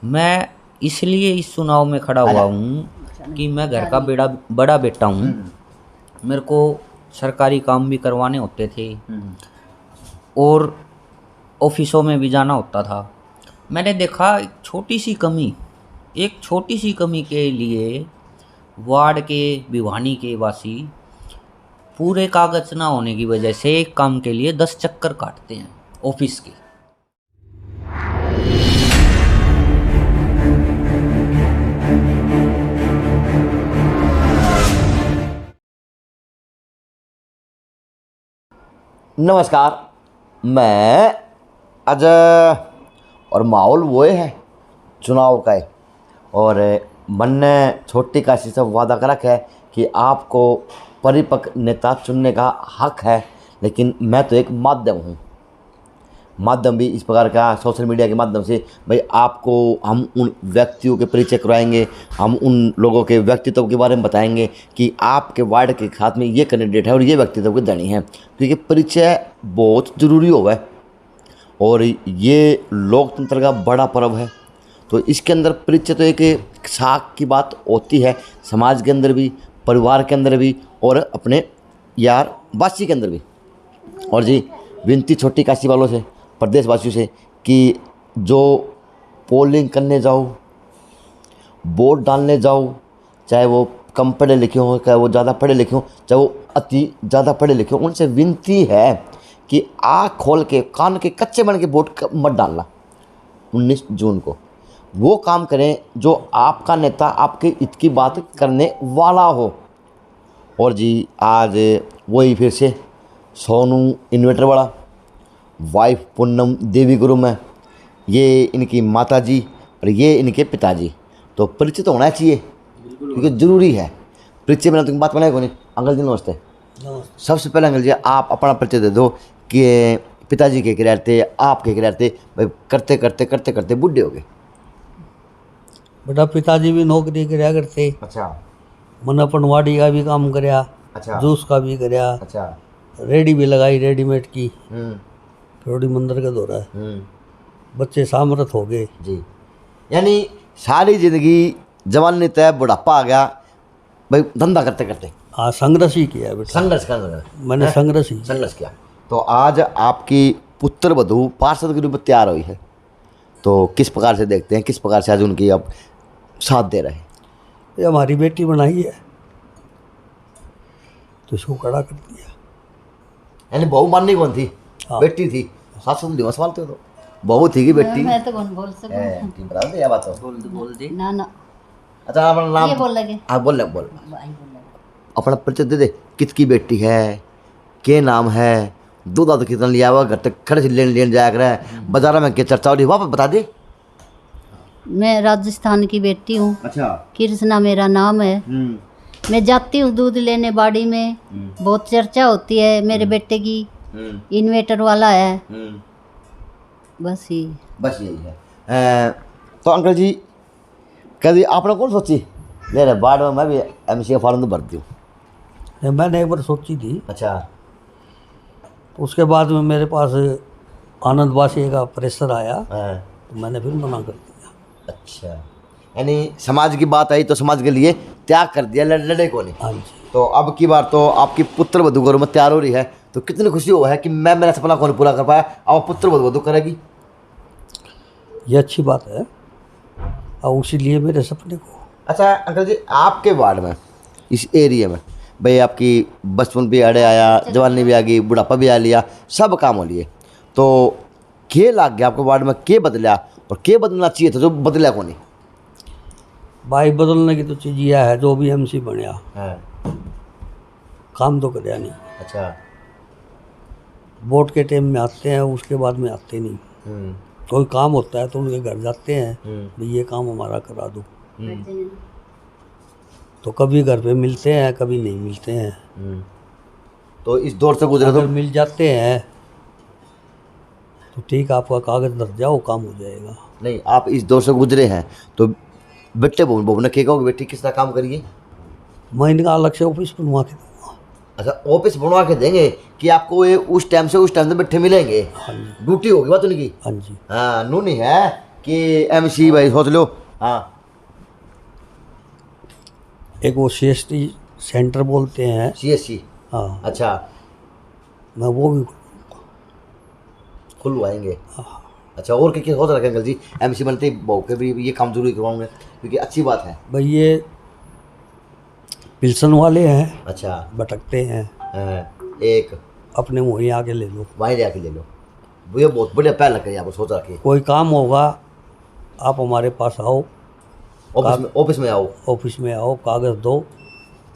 मैं इसलिए इस चुनाव में खड़ा हुआ हूँ कि मैं घर का बड़ा बेटा हूँ। मेरे को सरकारी काम भी करवाने होते थे और ऑफिसों में भी जाना होता था। मैंने देखा एक छोटी सी कमी के लिए वार्ड के भिवानी के वासी पूरे कागज ना होने की वजह से एक काम के लिए 10 चक्कर काटते हैं ऑफिस के। नमस्कार, मैं अजय और माहौल वो है चुनाव का है और मन ने छोटी काशी से वादा कर रखा है कि आपको परिपक्व नेता चुनने का हक है, लेकिन मैं तो एक माध्यम हूँ। माध्यम भी इस प्रकार का सोशल मीडिया के माध्यम से भाई आपको हम उन व्यक्तियों के परिचय करवाएंगे, हम उन लोगों के व्यक्तित्व के बारे में बताएंगे कि आपके वार्ड के खात में ये कैंडिडेट है और ये व्यक्तित्व के धनी है, क्योंकि परिचय बहुत ज़रूरी होगा और ये लोकतंत्र का बड़ा पर्व है। तो इसके अंदर परिचय तो एक साख की बात होती है, समाज के अंदर भी, परिवार के अंदर भी और अपने यार वासी के अंदर भी। और जी विनती छोटी काशी वालों से, प्रदेशवासियों से कि जो पोलिंग करने जाओ, वोट डालने जाओ, चाहे वो कम पढ़े लिखे हों, चाहे वो ज़्यादा पढ़े लिखे हों, चाहे वो अति ज़्यादा पढ़े लिखे हों, उनसे विनती है कि आँख खोल के कान के कच्चे बन के वोट मत डालना। 19 जून को वो काम करें जो आपका नेता आपके हित की बात करने वाला हो। और जी आज वही फिर से सोनू इन्वेटर वाला, वाइफ पूनम देवी गुरु में, ये इनकी माता जी और ये इनके पिताजी। तो परिचय तो होना चाहिए क्योंकि ज़रूरी है। परिचय मैंने तुम बात बनाई को नहीं। अंकल जी नमस्ते। सबसे पहले अंकल जी आप अपना परिचय दे दो कि पिताजी के किराए थे, आप के किराए थे, भाई करते करते करते करते बुढ़े हो गए। बेटा पिताजी भी नौकरी करया करते। अच्छा। मन पनवाड़ी का भी काम करया। अच्छा। जूस का भी करया। अच्छा। रेडी भी लगाई रेडीमेड की। फिरोड़ी मंदिर का दौरा है। बच्चे सामर्थ हो गए जी, यानी सारी जिंदगी जवानी तय बुढ़ापा आ गया भाई धंधा करते करते। हाँ संघर्ष ही किया बेटा। संघर्ष करना मैंने संघर्ष ही संघर्ष किया। तो आज आपकी पुत्र वधू पार्षद के रूप में तैयार हुई है, तो किस प्रकार से देखते हैं, किस प्रकार से आज उनकी अब साथ दे रहे हैं? ये हमारी बेटी बनाई है तो इसको कड़ा कर दिया। यानी बहू माननी कौन थी? हाँ। बेटी थी। सासू तो दिवस वालते हो तो बहू थी कि बेटी? मैं तो कौन बोल सकूं। बता दे या बात हो। बोल दे ना ना अच्छा अपना नाम ये बोल लगे। हाँ बोल भाई बोल लगे। अपना परिचय दे दे, कितकी बेटी है, के नाम है, दूध दाद कितना लिया हुआ, घर तक खड़े से लेन जाया कर, बाजार में क्या चर्चा हो रही वापस बता दे। मैं राजस्थान की बेटी हूँ। अच्छा। कृष्णा मेरा नाम है। मैं जाती हूँ दूध लेने बाड़ी में, बहुत चर्चा होती है मेरे बेटे की। इन्वेटर वाला है। बस यही है। तो अंकल जी कभी आपने कौन सोची ले रहे बाढ़ में मैं भी एमसी का फॉर्म तो भर दूँ? मैंने एक बार सोची थी। अच्छा। तो उसके बाद में मेरे पास आनंद वासी का प्रेशर आया हाँ। तो मैंने फिर मना कर दिया। अच्छा, यानी समाज की बात आई तो समाज के लिए त्याग कर दिया, लड़े को नहीं। हाँ जी। तो अब की बार तो आपकी पुत्र वधू घरों में तैयार हो रही है, तो कितनी खुशी हो है कि मैं मेरा सपना कौन पूरा कर पाया, अब पुत्र वधू करेगी। ये अच्छी बात है और इसीलिए मेरे सपने को। अच्छा अंकल जी आपके वार्ड में, इस एरिया में भाई आपकी बचपन भी अड़े आया, जवानी भी आ गई, बुढ़ापा भी आ लिया, सब काम हो लिए, तो के लाग गया आपके वार्ड में, के बदला और के बदलना चाहिए था जो बदला को नहीं? भाई बदलने की तो चीज़ यह है जो भी एमसी बनया काम तो करया नहीं। अच्छा। वोट के टाइम में आते हैं, उसके बाद में आते नहीं। कोई काम होता है तो उनके घर जाते हैं, भाई ये काम हमारा करा दो। तो कभी घर पे मिलते हैं, कभी नहीं मिलते हैं। तो इस दौर से गुजरे तो मिल जाते हैं तो ठीक, आपका कागज धर जाओ, काम हो जाएगा। नहीं, आप इस दौर से गुजरे हैं तो बेटे बहू ने क्या कहोगे, बेटी किस तरह काम करिए? मैं इनका अलग से ऑफिस बनवा के दूँगा। अच्छा, ऑफिस बनवा के देंगे कि आपको ये उस टाइम से बैठे मिलेंगे? हाँ जी। ड्यूटी होगी बात उनकी। हाँ जी। हाँ नूनी है कि एमसी भाई सोच लो। हाँ एक वो CST सेंटर बोलते हैं, CSC। हाँ, अच्छा, मैं वो भी खुलवाएंगे। अच्छा, और क्या क्या सोच रखे अंकल जी? एमसी बनते ही बहू के भी ये काम जरूरी करवाऊंगे, क्योंकि अच्छी बात है। भाई ये पिल्सन वाले हैं, अच्छा। भटकते हैं, एक अपने वहीं आके ले लो। वहीं जाके ले लो, ये बहुत बढ़िया पहल लग रही है आपको, सोच रखी। कोई काम होगा आप हमारे पास आओ, ऑफिस में आओ, ऑफिस में आओ, कागज़ दो,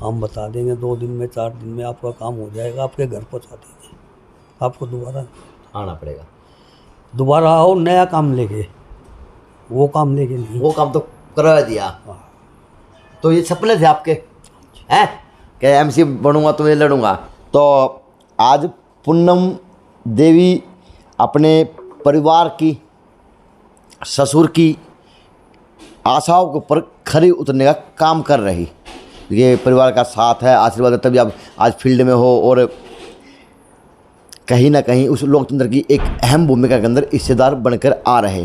हम बता देंगे 2 दिन में 4 दिन में आपका काम हो जाएगा, आपके घर पहुंचा देंगे। आपको आना पड़ेगा। दोबारा आओ नया काम लेके, वो काम लेके नहीं। वो काम तो करवा दिया। तो ये सपने थे आपके हैं कि एमसी बनूंगा तो ये लड़ूंगा। तो आज पूनम देवी अपने परिवार की, ससुर की आशाओं के ऊपर खरी उतरने का काम कर रही। ये परिवार का साथ है, आशीर्वाद है, तभी आप आज फील्ड में हो और कहीं ना कहीं उस लोकतंत्र की एक अहम भूमिका के अंदर हिस्सेदार बनकर आ रहे।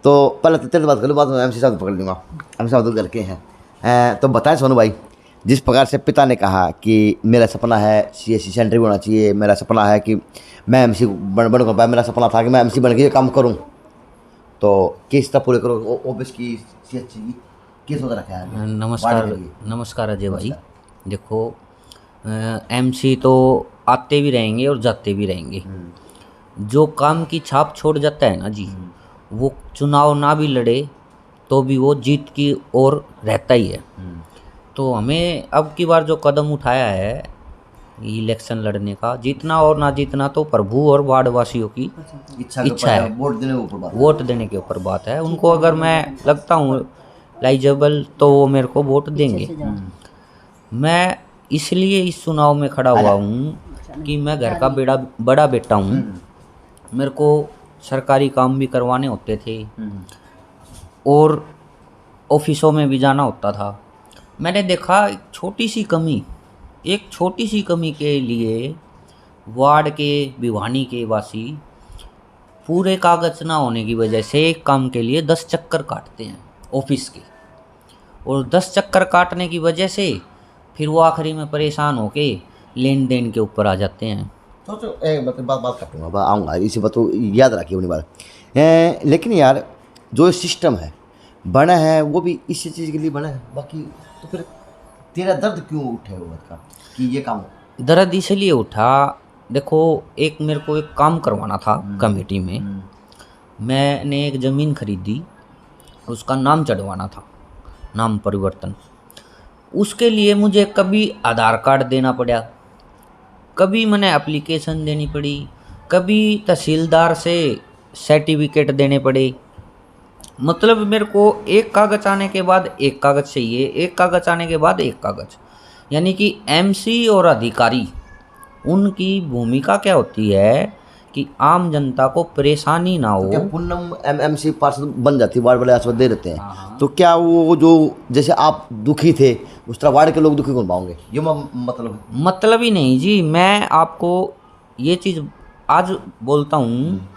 तो पहले तो तेरे बात कर लो, बाद में एमसी साहब पकड़ लूँगा। एमसी साहब तो घर के हैं। तो बताएं सोनू भाई, जिस प्रकार से पिता ने कहा कि मेरा सपना है CSC सेंटर भी होना चाहिए, मेरा सपना है कि मैं एमसी बनूंगा, मेरा सपना था कि मैं एमसी बन के ये काम करूं, तो किस तरह पूरे करो ऑफिस की, CSC की किस सोच रखा है? नमस्कार अजय भाई। देखो एमसी तो आते भी रहेंगे और जाते भी रहेंगे। जो काम की छाप छोड़ जाता है ना जी, वो चुनाव ना भी लड़े तो भी वो जीत की ओर रहता ही है। तो हमें अब की बार जो कदम उठाया है इलेक्शन लड़ने का, जीतना और ना जीतना तो प्रभु और वार्डवासियों की इच्छा है, वोट देने के ऊपर बात है। उनको अगर मैं लगता हूँ लाइजेबल तो वो मेरे को वोट देंगे। मैं इसलिए इस चुनाव में खड़ा हुआ हूँ कि मैं घर का बड़ा बेटा हूँ। मेरे को सरकारी काम भी करवाने होते थे और ऑफिसों में भी जाना होता था। मैंने देखा एक छोटी सी कमी के लिए वार्ड के, भिवानी के वासी पूरे कागज ना होने की वजह से एक काम के लिए 10 चक्कर काटते हैं ऑफिस के, और 10 चक्कर काटने की वजह से फिर वो आखिरी में परेशान होके लेन देन के ऊपर आ जाते हैं। सोचो एक बात काटूंगा, आऊँगा इसी बात को याद रखिए अपनी बात। लेकिन यार जो सिस्टम है बना है वो भी इसी चीज़ के लिए बना है, बाकी तो फिर तेरा दर्द क्यों उठे हुआ का कि ये काम? दर्द इसलिए उठा, देखो मेरे को एक काम करवाना था कमेटी में। मैंने एक ज़मीन खरीदी, उसका नाम चढ़वाना था, नाम परिवर्तन। उसके लिए मुझे कभी आधार कार्ड देना पड़ा, कभी मैंने एप्लीकेशन देनी पड़ी, कभी तहसीलदार से सर्टिफिकेट देने पड़े। मतलब मेरे को एक कागज़ आने के बाद एक कागज़ चाहिए, एक कागज़ आने के बाद एक कागज़। यानी कि एमसी और अधिकारी, उनकी भूमिका क्या होती है कि आम जनता को परेशानी ना हो। तो पूनम एमसी पार्षद बन जाती, वार्ड वाले आशीर्वाद दे देते हैं। तो क्या वो जो जैसे आप दुखी थे उस तरह वार्ड के लोग दुखी कौन पाओगे? ये मतलब ही नहीं जी। मैं आपको ये चीज़ आज बोलता हूँ,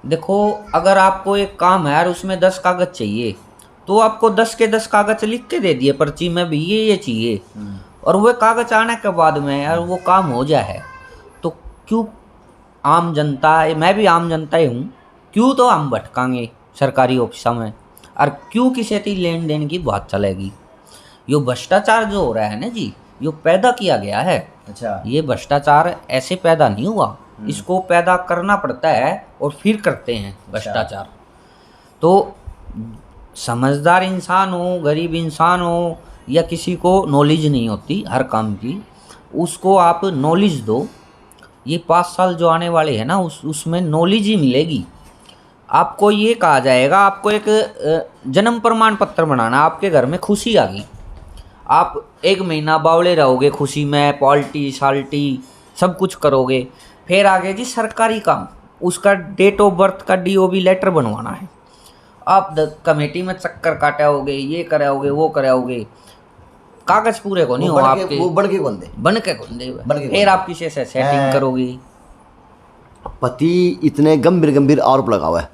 देखो अगर आपको एक काम है और उसमें 10 कागज़ चाहिए तो आपको 10 के 10 कागज़ लिख के दे दिए पर्ची में भी ये चाहिए, और वह कागज़ आने के बाद में यार वो काम हो जाए, तो क्यों आम जनता, मैं भी आम जनता ही हूँ, क्यों तो हम भटकांगे सरकारी ऑफिसों में, और क्यों किसी की लेन देन की बात चलेगी? ये भ्रष्टाचार जो हो रहा है ना जी, ये पैदा किया गया है। अच्छा, ये भ्रष्टाचार ऐसे पैदा नहीं हुआ, इसको पैदा करना पड़ता है और फिर करते हैं भ्रष्टाचार। तो समझदार इंसान हो, गरीब इंसान हो, या किसी को नॉलेज नहीं होती हर काम की, उसको आप नॉलेज दो। ये 5 साल जो आने वाले हैं ना, उसमें नॉलेज ही मिलेगी आपको। ये कहा जाएगा आपको एक जन्म प्रमाण पत्र बनाना, आपके घर में खुशी आ गई, आप 1 महीना बावले रहोगे खुशी में, पार्टी साल्टी सब कुछ करोगे। फिर आगे जी सरकारी काम, उसका डेट ऑफ बर्थ का DOB लेटर बनवाना है, आप कमेटी में चक्कर काटाओगे, ये कराओगे, वो कराओगे, कागज पूरे को नहीं हो आपके। वो बन के कौन दे? फिर आप किसी से सेटिंग करोगे। पति इतने गंभीर आरोप लगा हुआ है,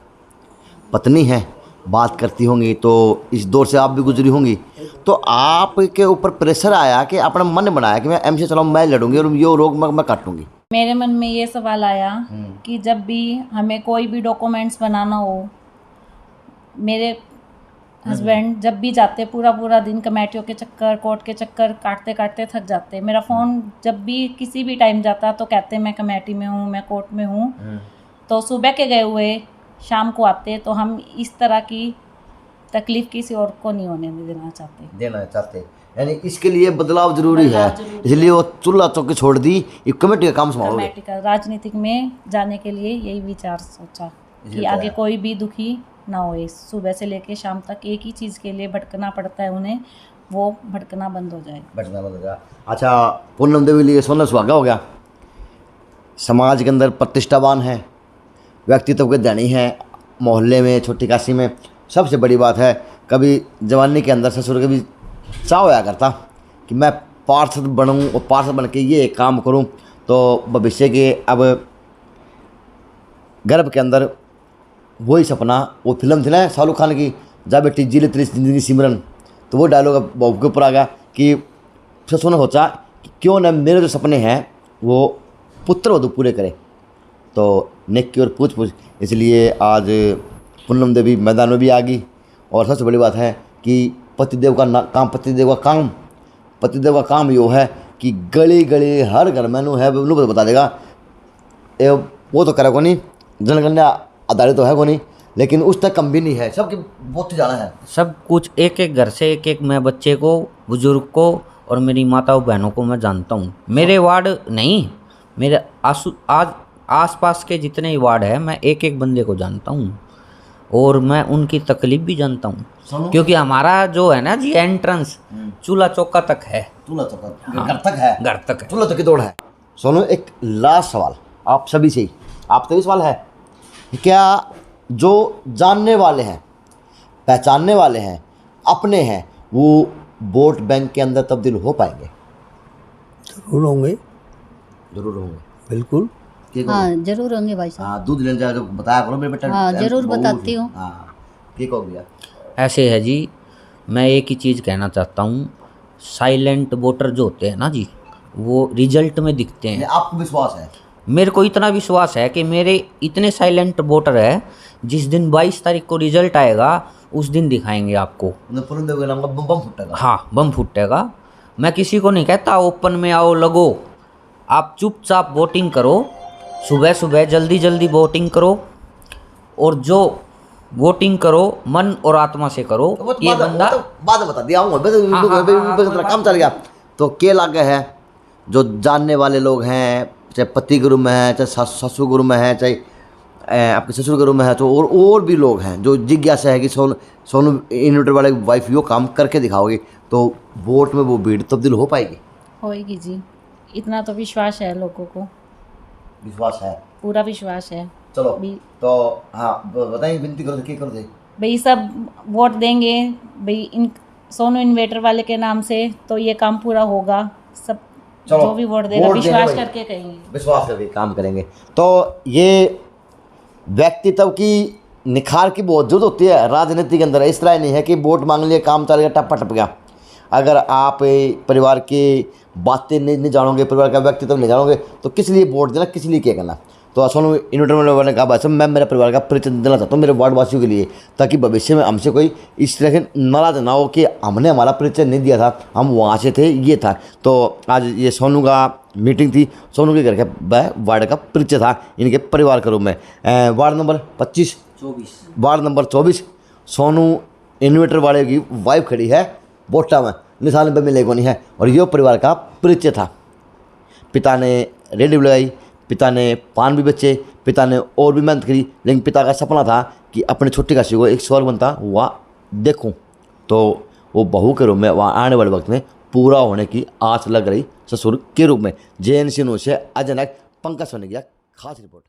पत्नी है बात करती होंगी, तो इस दौर से आप भी गुजरी होंगी। तो आपके ऊपर प्रेशर आया कि अपना मन बनाया कि मैं एमसी चलाऊँ, मैं लड़ूंगी और ये रोग मैं काटूंगी? मेरे मन में ये सवाल आया कि जब भी हमें कोई भी डॉक्यूमेंट्स बनाना हो, मेरे हस्बैंड जब भी जाते पूरा दिन कमेटियों के चक्कर, कोर्ट के चक्कर काटते काटते थक जाते। मेरा फ़ोन जब भी किसी भी टाइम जाता तो कहते मैं कमेटी में हूँ, मैं कोर्ट में हूँ। तो सुबह के गए हुए शाम को आते। तो हम इस तरह की तकलीफ़ किसी और को नहीं होने देना चाहते। यानी इसके लिए बदलाव जरूरी है, इसलिए वो चूल्हा चौकी छोड़ दी, ये कमेटी का काम संभालोगे। कमेटी का राजनीतिक में जाने के लिए यही विचार सोचा कि आगे कोई भी दुखी ना होए। सुबह से लेके शाम तक एक ही चीज़ के लिए भटकना पड़ता है उन्हें, वो भटकना बंद हो जाए। अच्छा, पूनम देवी लिए सोना सुहागा हो गया, समाज के अंदर प्रतिष्ठावान है, व्यक्तित्व के धनी है, मोहल्ले में, छोटी काशी में। सबसे बड़ी बात है, कभी जवानी के अंदर ससुर के भी चाह होया करता कि मैं पार्षद बनूं और पार्षद बन के ये काम करूं, तो भविष्य के अब गर्भ के अंदर वही सपना, वो फिल्म थी ना शाहरुख खान की, जा बेटी जी ले तेरी जिंदगी सिमरन, तो वो डायलॉग अब बहू के ऊपर आ गया कि ससुर ने सोचा कि क्यों न मेरे जो सपने हैं वो पुत्र वधू पूरे करे। तो नेक की और पूछ, इसलिए आज पूनम देवी मैदान में भी आ गई। और सबसे बड़ी बात है कि पतिदेव का काम यो है कि गली गली हर घर में है वो बता देगा। वो तो करे को नहीं, जनगणना आधारित तो है को नहीं, लेकिन उस तक कम भी नहीं है, सबकी बहुत जाना है। सब कुछ एक एक घर से एक एक मैं बच्चे को, बुजुर्ग को और मेरी माताओं बहनों को मैं जानता हूँ। मेरे वार्ड नहीं, मेरे आज आसपास के जितने ही वार्ड है मैं एक एक बंदे को जानता हूँ और मैं उनकी तकलीफ भी जानता हूँ, क्योंकि हमारा जो है ना जी एंट्रेंस चूल्हा चौका तक है, घर तक है, चूल्हा तक की दौड़ है। सोनू, एक लास्ट सवाल आप सभी से ही, आप तो भी सवाल है, क्या जो जानने वाले हैं, पहचानने वाले हैं, अपने हैं, वो वोट बैंक के अंदर तब्दील हो पाएंगे? जरूर होंगे, बिल्कुल। हाँ जरूर होंगे भाई साहब। हाँ, दूध लेने जाए तो बताया करो मेरे बेटा। हाँ जरूर बताती हूँ। हाँ, ठीक हो गया। ऐसे है जी, मैं एक ही चीज़ कहना चाहता हूँ, साइलेंट वोटर जो होते हैं ना जी, वो रिजल्ट में दिखते हैं। आपको विश्वास है? मेरे को इतना विश्वास है कि मेरे इतने साइलेंट वोटर है, जिस दिन 22 तारीख को रिजल्ट आएगा उस दिन दिखाएंगे आपको। बम फूटेगा। हाँ, बम फूटेगा। मैं किसी को नहीं कहता ओपन में आओ लगो, आप चुपचाप वोटिंग करो, सुबह सुबह जल्दी जल्दी वोटिंग करो, और जो वोटिंग करो मन और आत्मा से करो। ये बंदा बाद में बता दिया काम चल गया। तो के लागे है जो जानने वाले लोग हैं, चाहे पति गुरु में है, चाहे ससुर गुरु में है, चाहे आपके ससुर गुरु में है, तो और भी लोग हैं जो जिज्ञासा है कि सोनू इन्वर्टर वाले वाइफ यो काम करके दिखाओगे तो वोट में वो भीड़ तब्दील हो पाएगी? होएगी जी, इतना तो विश्वास है लोगों को। विश्वास है, पूरा विश्वास है। चलो तो हाँ बताइए, विनती करो क्या करो थे भाई, सब वोट देंगे भाई इन सोनू इन्वेटर वाले के नाम से, तो ये काम पूरा होगा। सब जो भी वोट देगा विश्वास करके करेंगे, विश्वास करके काम करेंगे। तो ये व्यक्तित्व की निखार की बहुत जरूरत होती है राजनीति के अंदर। इस तरह नहीं है कि वोट मांग लिया, काम चल गया, टप गया। अगर आप परिवार की बातें नहीं जानोगे, परिवार का व्यक्तित्व नहीं जानोगे, तो किस लिए वोट देना, किस लिए क्या करना। तो सोनू इन्वर्टर वाले ने कहा भाई साहब मैं मेरे परिवार का परिचय देना चाहता हूँ मेरे वार्ड वासियों के लिए, ताकि भविष्य में हमसे कोई इस तरह से नाराज ना हो कि हमने हमारा परिचय नहीं दिया था, हम वहाँ से थे, ये था। तो आज ये सोनू का मीटिंग थी, सोनू के घर के वार्ड का परिचय था इनके परिवार के रूप में। Ward number 24 ward number 24 Sonu inverter वाले की वाइफ खड़ी है बोटा में, निशान पर मिलेगा नहीं है, और ये परिवार का परिचय था। पिता ने रेडी लगाई, पिता ने पान भी बेचे, पिता ने और भी मेहनत करी, लेकिन पिता का सपना था कि अपने छोटी काशी को एक स्वर्ग बनता हुआ देखूं। तो वो बहू के रूप में वहाँ आने वाले वक्त में पूरा होने की आस लग रही ससुर के रूप में। JNC न्यूज़ से अजनक पंकज सोनी की खास रिपोर्ट।